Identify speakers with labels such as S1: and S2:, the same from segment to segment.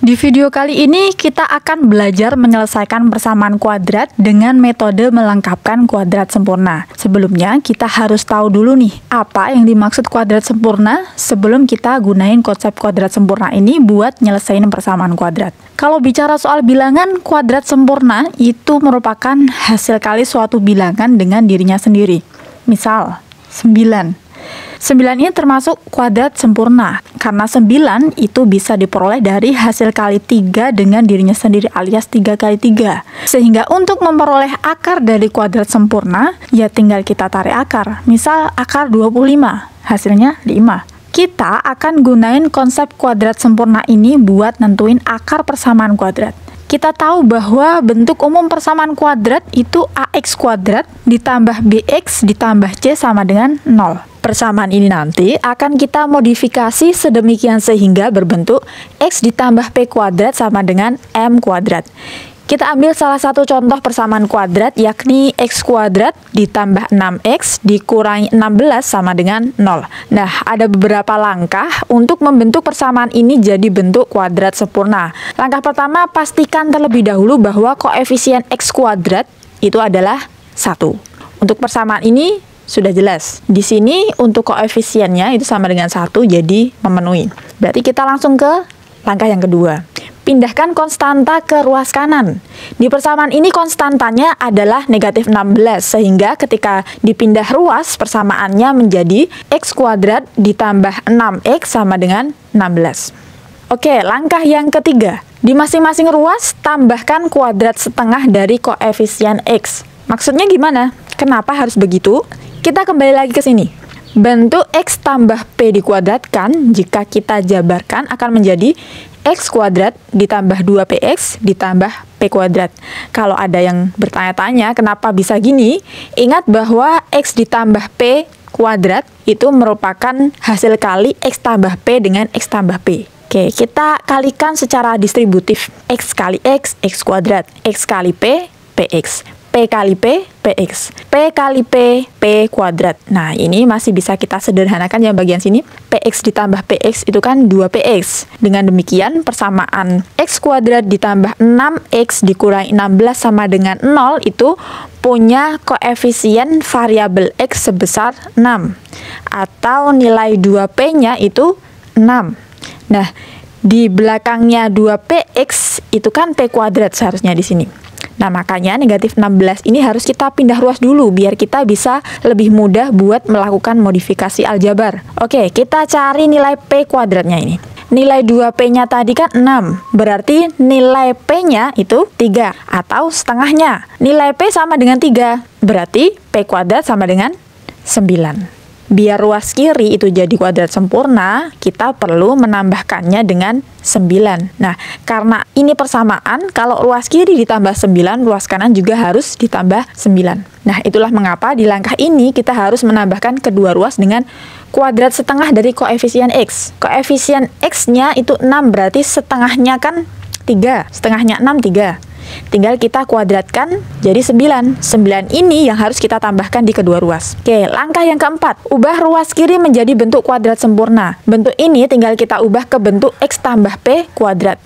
S1: Di video kali ini kita akan belajar menyelesaikan persamaan kuadrat dengan metode melengkapkan kuadrat sempurna. Sebelumnya kita harus tahu dulu nih, apa yang dimaksud kuadrat sempurna sebelum kita gunain konsep kuadrat sempurna ini buat nyelesain persamaan kuadrat. Kalau bicara soal bilangan, kuadrat sempurna itu merupakan hasil kali suatu bilangan dengan dirinya sendiri. Misal, 9. 9 ini termasuk kuadrat sempurna, karena 9 itu bisa diperoleh dari hasil kali 3 dengan dirinya sendiri alias 3 kali 3. Sehingga untuk memperoleh akar dari kuadrat sempurna, ya tinggal kita tarik akar. Misal akar 25, hasilnya 5. Kita akan gunain konsep kuadrat sempurna ini buat nentuin akar persamaan kuadrat. Kita tahu bahwa bentuk umum persamaan kuadrat itu AX kuadrat ditambah BX ditambah C sama dengan 0. Persamaan ini nanti akan kita modifikasi sedemikian sehingga berbentuk X ditambah P kuadrat sama dengan M kuadrat. Kita ambil salah satu contoh persamaan kuadrat yakni X kuadrat ditambah 6X dikurangi 16 sama dengan 0. Nah, ada beberapa langkah untuk membentuk persamaan ini jadi bentuk kuadrat sempurna. Langkah pertama, pastikan terlebih dahulu bahwa koefisien X kuadrat itu adalah 1. Untuk persamaan ini sudah jelas. Di sini untuk koefisiennya itu sama dengan 1, jadi memenuhi. Berarti kita langsung ke langkah yang kedua. Pindahkan konstanta ke ruas kanan. Di persamaan ini konstantanya adalah negatif 16, sehingga ketika dipindah ruas, persamaannya menjadi X kuadrat ditambah 6X sama dengan 16. Oke, langkah yang ketiga. Di masing-masing ruas, tambahkan kuadrat setengah dari koefisien X. Maksudnya gimana? Kenapa harus begitu? Kita kembali lagi ke sini. Bentuk X tambah P dikuadratkan, jika kita jabarkan akan menjadi X kuadrat ditambah 2PX ditambah P kuadrat. Kalau ada yang bertanya-tanya kenapa bisa gini, ingat bahwa X ditambah P kuadrat itu merupakan hasil kali X tambah P dengan X tambah P. Oke, kita kalikan secara distributif. X kali X, X kuadrat. X kali P, PX. P kali P, PX. P kali P, P kuadrat. Nah, ini masih bisa kita sederhanakan yang bagian sini. PX ditambah PX itu kan 2PX. Dengan demikian, persamaan X kuadrat ditambah 6X dikurangi 16 sama dengan 0 itu punya koefisien variabel X sebesar 6. Atau nilai 2P-nya itu 6. Nah, di belakangnya 2PX itu kan P kuadrat seharusnya di sini. Nah, makanya negatif 16 ini harus kita pindah ruas dulu biar kita bisa lebih mudah buat melakukan modifikasi aljabar. Oke, kita cari nilai P kuadratnya ini. Nilai 2P-nya tadi kan 6, berarti nilai P-nya itu 3 atau setengahnya. Nilai P sama dengan 3, berarti P kuadrat sama dengan 9. Biar ruas kiri itu jadi kuadrat sempurna, kita perlu menambahkannya dengan 9. Nah, karena ini persamaan, kalau ruas kiri ditambah 9, ruas kanan juga harus ditambah 9. Nah, itulah mengapa di langkah ini kita harus menambahkan kedua ruas dengan kuadrat setengah dari koefisien X. Koefisien X-nya itu 6, berarti setengahnya kan 3. Setengahnya 6, 3. Tinggal kita kuadratkan jadi 9. 9 ini yang harus kita tambahkan di kedua ruas. Oke, langkah yang keempat. Ubah ruas kiri menjadi bentuk kuadrat sempurna. Bentuk ini tinggal kita ubah ke bentuk X tambah P kuadrat.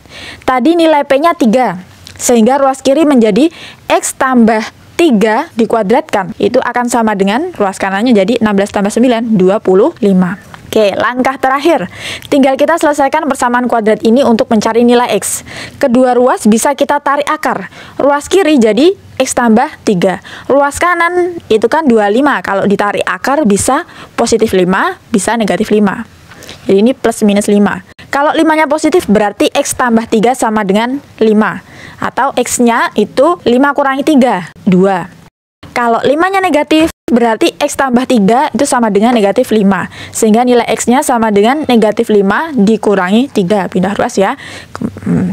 S1: Tadi nilai P-nya 3. Sehingga ruas kiri menjadi X tambah 3 dikuadratkan. Itu akan sama dengan ruas kanannya jadi 16 tambah 9, 25. Oke, langkah terakhir. Tinggal kita selesaikan persamaan kuadrat ini untuk mencari nilai X. Kedua ruas bisa kita tarik akar. Ruas kiri jadi X tambah 3. Ruas kanan itu kan 25. Kalau ditarik akar bisa positif 5, bisa negatif 5. Jadi ini plus minus 5. Kalau 5-nya positif berarti X tambah 3 sama dengan 5. Atau X-nya itu 5 kurangi 3, 2. Kalau 5-nya negatif, berarti X tambah 3 itu sama dengan negatif 5. Sehingga nilai X-nya sama dengan negatif 5 dikurangi 3. Pindah ruas ya.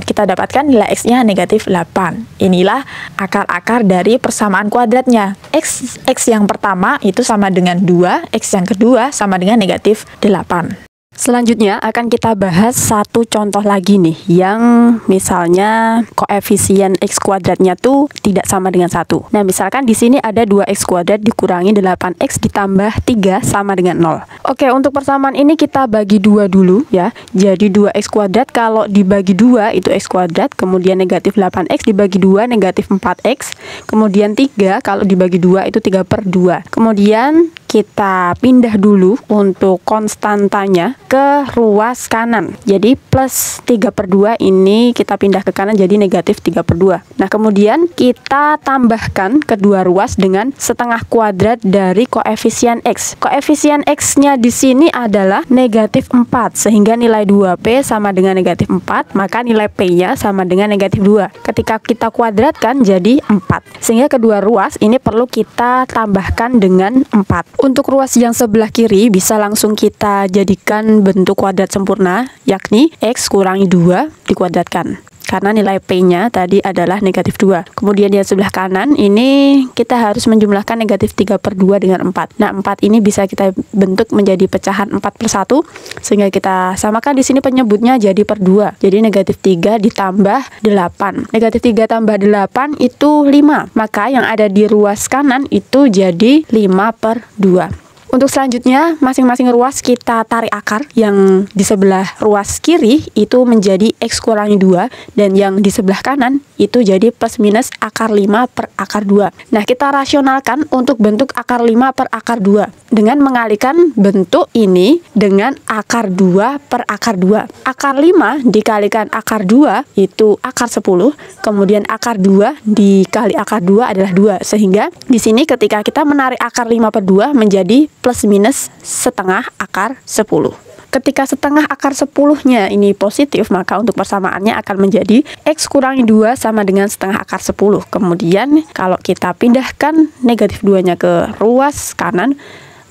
S1: Kita dapatkan nilai X-nya negatif 8. Inilah akar-akar dari persamaan kuadratnya. X yang pertama itu sama dengan 2, X yang kedua sama dengan negatif 8.
S2: Selanjutnya akan kita bahas satu contoh lagi nih, yang misalnya koefisien x kuadratnya tuh tidak sama dengan 1. Nah, misalkan di sini ada 2x kuadrat dikurangi 8x ditambah 3 sama dengan 0. Oke, untuk persamaan ini kita bagi 2 dulu ya. Jadi 2x kuadrat kalau dibagi 2 itu x kuadrat, kemudian negatif 8x dibagi 2 negatif 4x, kemudian 3 kalau dibagi 2 itu 3/2. Kemudian kita pindah dulu untuk konstantanya ke ruas kanan. Jadi plus 3/2 ini kita pindah ke kanan jadi negatif 3/2. Nah, kemudian kita tambahkan kedua ruas dengan setengah kuadrat dari koefisien x. Koefisien x-nya di sini adalah negatif 4, sehingga nilai 2p sama dengan negatif 4, maka nilai p-nya sama dengan negatif 2. Ketika kita kuadratkan jadi 4. Sehingga kedua ruas ini perlu kita tambahkan dengan 4. Untuk ruas yang sebelah kiri bisa langsung kita jadikan bentuk kuadrat sempurna, yakni x kurangi 2 dikuadratkan. Karena nilai p-nya tadi adalah negatif 2. Kemudian di sebelah kanan ini kita harus menjumlahkan negatif 3/2 dengan 4. Nah, 4 ini bisa kita bentuk menjadi pecahan 4/1, sehingga kita samakan di sini penyebutnya jadi per 2. Jadi negatif 3 ditambah 8. Negatif 3 tambah 8 itu 5. Maka yang ada di ruas kanan itu jadi 5/2. Untuk selanjutnya, masing-masing ruas kita tarik akar. Yang di sebelah ruas kiri itu menjadi x kurangi 2, dan yang di sebelah kanan itu jadi plus minus akar 5 per akar 2. Nah, kita rasionalkan untuk bentuk akar 5 per akar 2 dengan mengalihkan bentuk ini dengan akar 2 per akar 2. Akar 5 dikalikan akar 2 itu akar 10, kemudian akar 2 dikali akar 2 adalah 2. Sehingga di sini ketika kita menarik akar 5/2 menjadi plus minus setengah akar 10. Ketika setengah akar 10-nya ini positif, maka untuk persamaannya akan menjadi x kurangi 2 sama dengan setengah akar 10. Kemudian kalau kita pindahkan negatif 2-nya ke ruas kanan,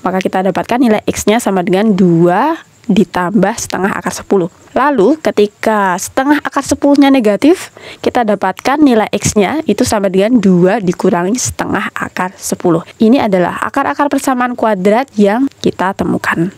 S2: maka kita dapatkan nilai x-nya sama dengan 2 ditambah setengah akar 10. Lalu ketika setengah akar 10-nya negatif, kita dapatkan nilai x-nya itu sama dengan 2 dikurangi setengah akar 10. Ini adalah akar-akar persamaan kuadrat yang kita temukan.